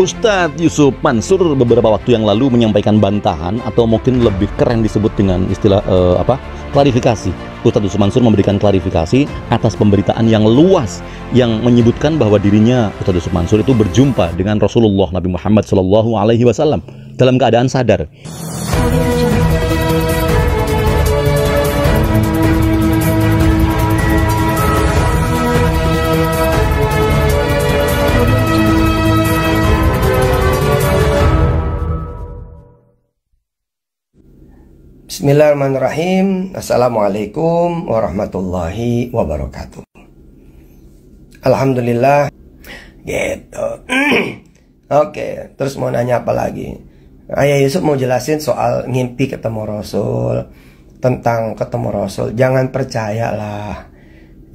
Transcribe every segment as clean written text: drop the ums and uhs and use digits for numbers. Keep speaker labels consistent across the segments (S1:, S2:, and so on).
S1: Ustadz Yusuf Mansur beberapa waktu yang lalu menyampaikan bantahan atau mungkin lebih keren disebut dengan istilah klarifikasi. Ustadz Yusuf Mansur memberikan klarifikasi atas pemberitaan yang luas yang menyebutkan bahwa dirinya, Ustadz Yusuf Mansur, itu berjumpa dengan Rasulullah Nabi Muhammad SAW dalam keadaan sadar.
S2: Bismillahirrahmanirrahim. Assalamualaikum warahmatullahi wabarakatuh. Alhamdulillah. Gitu. Oke, terus mau nanya apa lagi? Ayah Yusuf mau jelasin soal ngimpi ketemu Rasul. Tentang ketemu Rasul, jangan percayalah.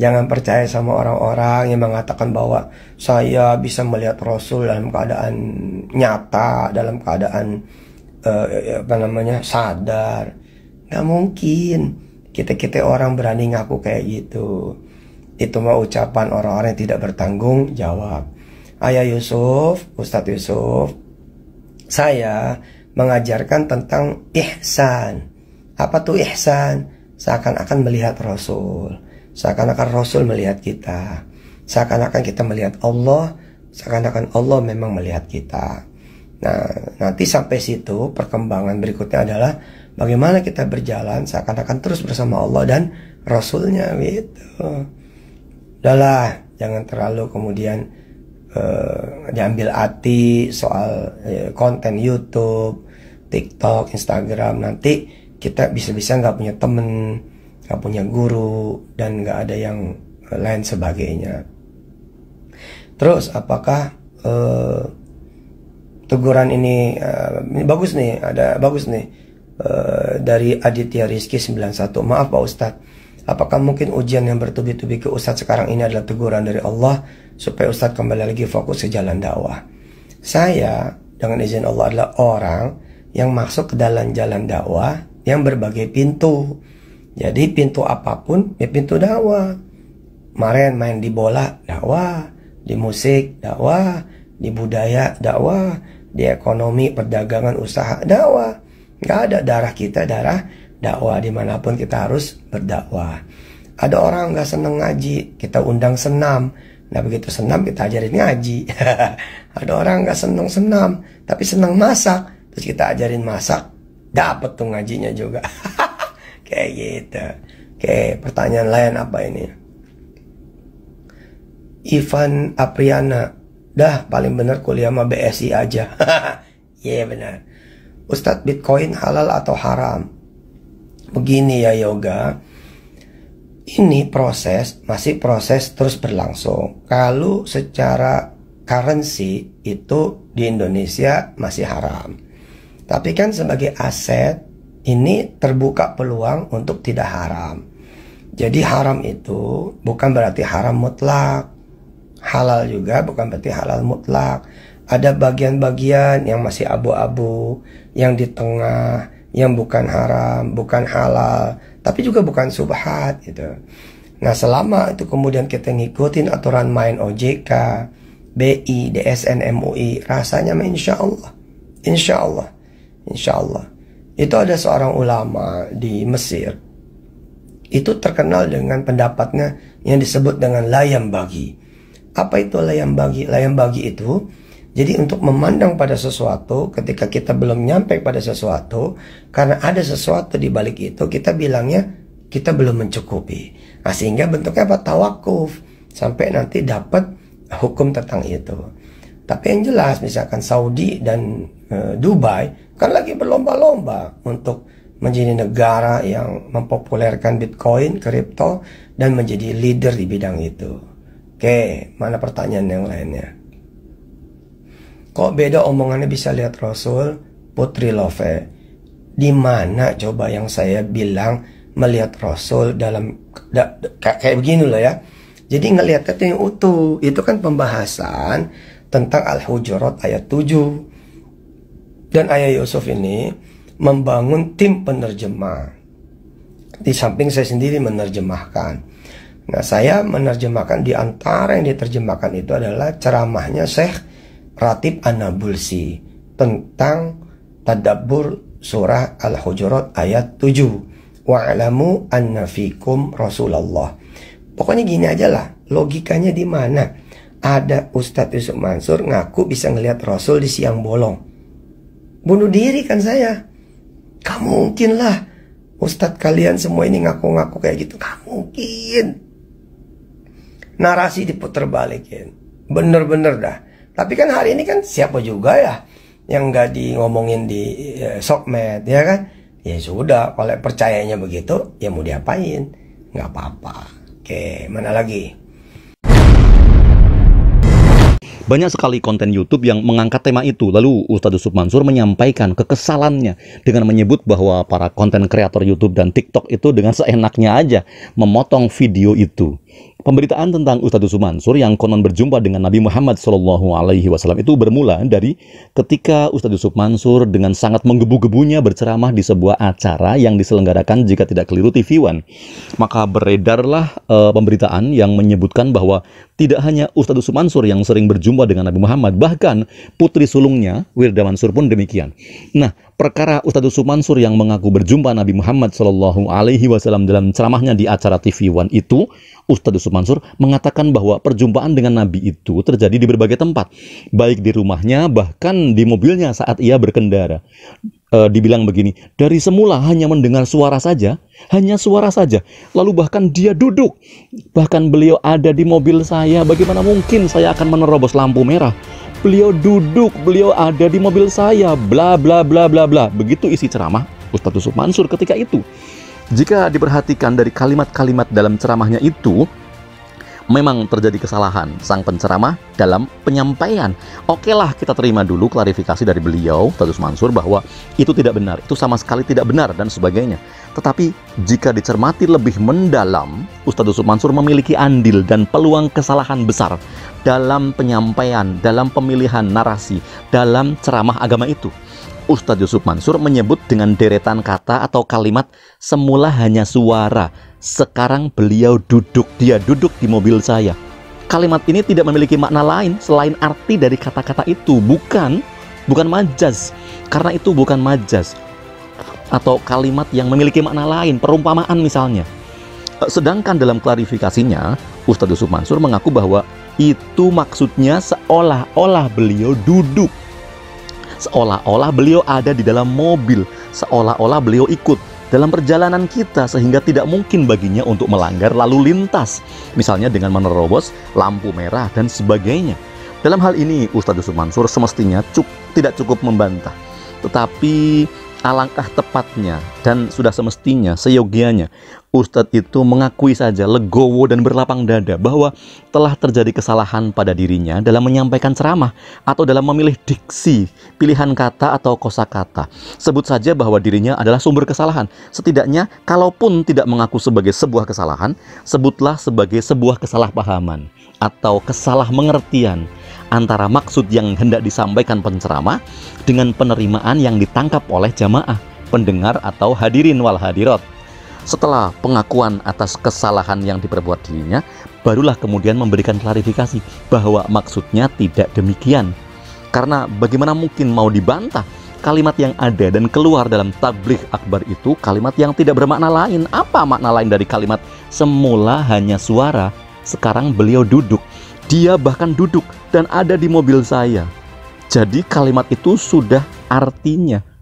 S2: Jangan percaya sama orang-orang yang mengatakan bahwa saya bisa melihat Rasul dalam keadaan nyata, dalam keadaan sadar. Gak mungkin kita orang berani ngaku kayak gitu. Itu mah ucapan orang-orang yang tidak bertanggung jawab. Ayah Yusuf, Ustadz Yusuf, saya mengajarkan tentang ihsan. Apa tuh ihsan? Seakan-akan melihat Rasul, seakan-akan Rasul melihat kita, seakan-akan kita melihat Allah, seakan-akan Allah memang melihat kita. Nah, nanti sampai situ perkembangan berikutnya adalah bagaimana kita berjalan seakan-akan terus bersama Allah dan Rasulnya gitu. Udahlah, jangan terlalu kemudian diambil hati soal konten YouTube, TikTok, Instagram. Nanti kita bisa-bisa nggak punya temen, nggak punya guru, dan nggak ada yang lain sebagainya. Terus apakah teguran ini bagus nih, ada bagus nih. Dari Aditya Rizky 91. Maaf Pak Ustadz, apakah mungkin ujian yang bertubi-tubi ke Ustadz sekarang ini adalah teguran dari Allah supaya Ustadz kembali lagi fokus ke jalan dakwah? Saya dengan izin Allah adalah orang yang masuk ke dalam jalan dakwah yang berbagai pintu. Jadi pintu apapun ya pintu dakwah. Kemarin main di bola dakwah, di musik dakwah, di budaya dakwah, di ekonomi, perdagangan, usaha dakwah. Nggak ada darah kita, darah dakwah. Dimanapun kita harus berdakwah. Ada orang nggak seneng ngaji, kita undang senam. Nah begitu senam kita ajarin ngaji. Ada orang nggak seneng senam, tapi seneng masak, terus kita ajarin masak, dapet tuh ngajinya juga. Kayak gitu. Oke, pertanyaan lain apa ini? Ivan Apriana, dah paling bener kuliah sama BSI aja. Iya benar. Ustadz, Bitcoin halal atau haram? Begini ya Yoga, ini masih proses terus berlangsung. Kalau secara currency itu di Indonesia masih haram. Tapi kan sebagai aset ini terbuka peluang untuk tidak haram. Jadi haram itu bukan berarti haram mutlak. Halal juga bukan berarti halal mutlak. Ada bagian-bagian yang masih abu-abu, yang di tengah, yang bukan haram, bukan halal, tapi juga bukan subhat gitu. Nah selama itu kemudian kita ngikutin aturan main OJK, BI, DSN, MUI, rasanya insya Allah, insya Allah, insya Allah. Itu ada seorang ulama di Mesir, itu terkenal dengan pendapatnya yang disebut dengan layam bagi. Apa itu layam bagi? Layam bagi itu jadi untuk memandang pada sesuatu ketika kita belum nyampe pada sesuatu, karena ada sesuatu di balik itu, kita bilangnya kita belum mencukupi. Nah, sehingga bentuknya apa? Tawakuf sampai nanti dapat hukum tentang itu. Tapi yang jelas misalkan Saudi dan Dubai kan lagi berlomba-lomba untuk menjadi negara yang mempopulerkan Bitcoin, kripto, dan menjadi leader di bidang itu. Oke, mana pertanyaan yang lainnya? Kok beda omongannya bisa lihat Rasul? Putri Love, di mana coba yang saya bilang melihat Rasul dalam kayak begini loh ya. Jadi ngelihatnya itu yang utuh. Itu kan pembahasan tentang Al-Hujurat ayat 7. Dan Ayah Yusuf ini membangun tim penerjemah. Di samping saya sendiri menerjemahkan. Nah, saya menerjemahkan, di antara yang diterjemahkan itu adalah ceramahnya Syekh Ratib An-Nabulsi tentang tadabbur surah Al-Hujurat ayat 7. Wa'lamu anna fikum Rasulullah. Pokoknya gini aja lah, logikanya di mana? Ada Ustadz Yusuf Mansur ngaku bisa ngelihat Rasul di siang bolong. Bunuh diri kan saya. Gak mungkin lah Ustadz kalian semua ini ngaku-ngaku kayak gitu. Gak mungkin. Narasi diputer balikin. Bener-bener dah. Tapi kan hari ini kan siapa juga ya yang gak ngomongin di sokmed, ya kan? Ya sudah, kalau percayanya begitu, ya mau diapain? Gak apa-apa. Oke, mana lagi?
S1: Banyak sekali konten YouTube yang mengangkat tema itu. Lalu Ustadz Yusuf Mansur menyampaikan kekesalannya dengan menyebut bahwa para konten kreator YouTube dan TikTok itu dengan seenaknya aja memotong video itu. Pemberitaan tentang Ustadz Yusuf Mansur yang konon berjumpa dengan Nabi Muhammad SAW itu bermula dari ketika Ustadz Yusuf Mansur dengan sangat menggebu-gebunya berceramah di sebuah acara yang diselenggarakan, jika tidak keliru, TV One. Maka beredarlah pemberitaan yang menyebutkan bahwa tidak hanya Ustadz Yusuf Mansur yang sering berjumpa dengan Nabi Muhammad, bahkan putri sulungnya Wirda Mansur pun demikian. Nah, perkara Ustadz Yusuf Mansur yang mengaku berjumpa Nabi Muhammad SAW dalam ceramahnya di acara TV One itu, Ustadz Yusuf Mansur mengatakan bahwa perjumpaan dengan Nabi itu terjadi di berbagai tempat, baik di rumahnya, bahkan di mobilnya saat ia berkendara. Dibilang begini, dari semula hanya mendengar suara saja, hanya suara saja, lalu bahkan dia duduk, bahkan beliau ada di mobil saya, bagaimana mungkin saya akan menerobos lampu merah? Beliau duduk, beliau ada di mobil saya, bla bla bla bla bla. Begitu isi ceramah Ustadz Yusuf Mansur ketika itu. Jika diperhatikan dari kalimat-kalimat dalam ceramahnya itu, memang terjadi kesalahan sang penceramah dalam penyampaian. Oke lah, kita terima dulu klarifikasi dari beliau, Ustadz Yusuf Mansur, bahwa itu tidak benar, itu sama sekali tidak benar dan sebagainya. Tetapi jika dicermati lebih mendalam, Ustadz Yusuf Mansur memiliki andil dan peluang kesalahan besar dalam penyampaian, dalam pemilihan narasi, dalam ceramah agama itu. Ustadz Yusuf Mansur menyebut dengan deretan kata atau kalimat, semula hanya suara, sekarang beliau duduk, dia duduk di mobil saya. Kalimat ini tidak memiliki makna lain selain arti dari kata-kata itu, bukan majaz, karena itu bukan majaz atau kalimat yang memiliki makna lain, perumpamaan misalnya. Sedangkan dalam klarifikasinya, Ustadz Yusuf Mansur mengaku bahwa itu maksudnya seolah-olah beliau duduk, seolah-olah beliau ada di dalam mobil, seolah-olah beliau ikut dalam perjalanan kita, sehingga tidak mungkin baginya untuk melanggar lalu lintas, misalnya dengan menerobos lampu merah dan sebagainya. Dalam hal ini Ustadz Yusuf Mansur semestinya tidak cukup membantah, tetapi alangkah tepatnya dan sudah semestinya, seyogianya Ustadz itu mengakui saja, legowo dan berlapang dada bahwa telah terjadi kesalahan pada dirinya dalam menyampaikan ceramah atau dalam memilih diksi, pilihan kata atau kosakata. Sebut saja bahwa dirinya adalah sumber kesalahan. Setidaknya kalaupun tidak mengaku sebagai sebuah kesalahan, sebutlah sebagai sebuah kesalahpahaman atau kesalahmengertian antara maksud yang hendak disampaikan penceramah dengan penerimaan yang ditangkap oleh jamaah, pendengar atau hadirin wal hadirat. Setelah pengakuan atas kesalahan yang diperbuat dirinya, barulah kemudian memberikan klarifikasi bahwa maksudnya tidak demikian. Karena bagaimana mungkin mau dibantah, kalimat yang ada dan keluar dalam tabligh akbar itu kalimat yang tidak bermakna lain. Apa makna lain dari kalimat semula hanya suara, sekarang beliau duduk, dia bahkan duduk dan ada di mobil saya. Jadi kalimat itu sudah artinya.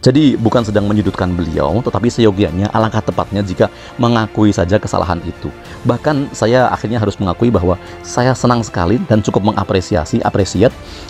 S1: Jadi bukan sedang menyudutkan beliau, tetapi seyogianya alangkah tepatnya jika mengakui saja kesalahan itu. Bahkan saya akhirnya harus mengakui bahwa saya senang sekali dan cukup mengapresiasi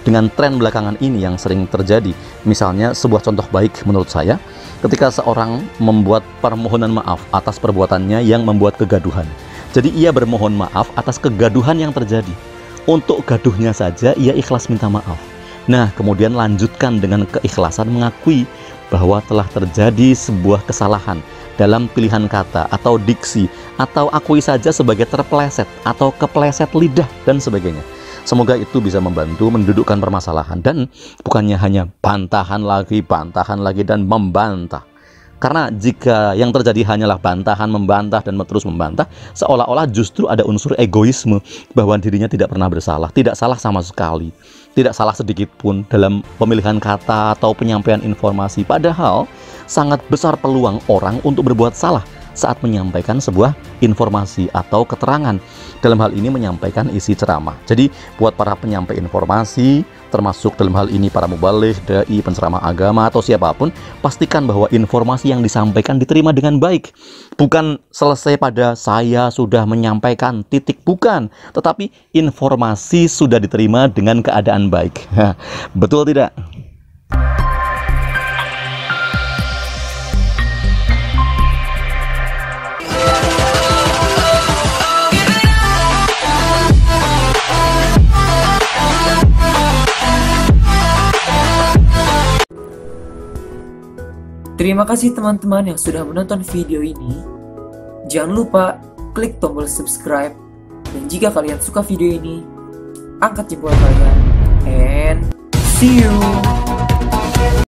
S1: dengan tren belakangan ini yang sering terjadi. Misalnya sebuah contoh baik menurut saya, ketika seorang membuat permohonan maaf atas perbuatannya yang membuat kegaduhan. Jadi ia bermohon maaf atas kegaduhan yang terjadi. Untuk gaduhnya saja ia ikhlas minta maaf. Nah, kemudian lanjutkan dengan keikhlasan mengakui bahwa telah terjadi sebuah kesalahan dalam pilihan kata atau diksi, atau akui saja sebagai terpeleset atau kepleset lidah dan sebagainya. Semoga itu bisa membantu mendudukkan permasalahan dan bukannya hanya bantahan lagi dan membantah. Karena jika yang terjadi hanyalah bantahan, membantah, dan terus membantah, seolah-olah justru ada unsur egoisme bahwa dirinya tidak pernah bersalah, tidak salah sama sekali, tidak salah sedikit pun dalam pemilihan kata atau penyampaian informasi. Padahal sangat besar peluang orang untuk berbuat salah saat menyampaikan sebuah informasi atau keterangan. Dalam hal ini menyampaikan isi ceramah. Jadi buat para penyampai informasi, termasuk dalam hal ini para mubaligh, dai, penceramah agama atau siapapun, pastikan bahwa informasi yang disampaikan diterima dengan baik. Bukan selesai pada saya sudah menyampaikan, titik, bukan. Tetapi informasi sudah diterima dengan keadaan baik. Betul tidak?
S3: Terima kasih teman-teman yang sudah menonton video ini. Jangan lupa klik tombol subscribe. Dan jika kalian suka video ini, angkat jempol kalian. And see you!